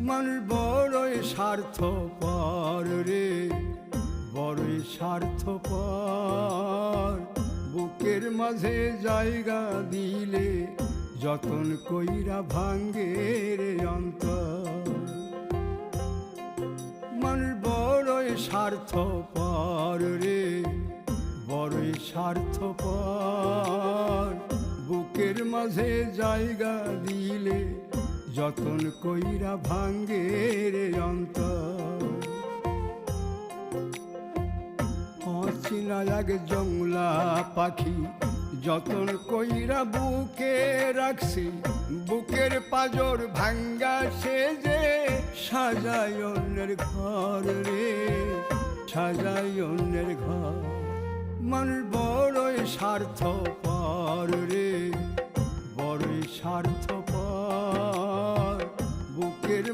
মানুষ বড়ই স্বার্থপর রে, বড়ই স্বার্থপর। বুকের মাঝে জায়গা দিলে যতন কইরা ভাঙ্গে রে অন্তর। মানুষ বড়ই স্বার্থপর রে, বড়ই স্বার্থপর। বুকের মাঝে জায়গা দিলে যতন কইরা ভাঙ্গে রে অন্তর। অচিনা এক জংলা পাখি যতন কইরা বুকে রাখছি, বুকের পাজর ভাঙ্গা সে যে সাজায় অন্যের ঘর রে, সাজায় অন্যের ঘর। মানুষ বড়ই স্বার্থপর রে, বড়ই স্বার্থপর। বুকের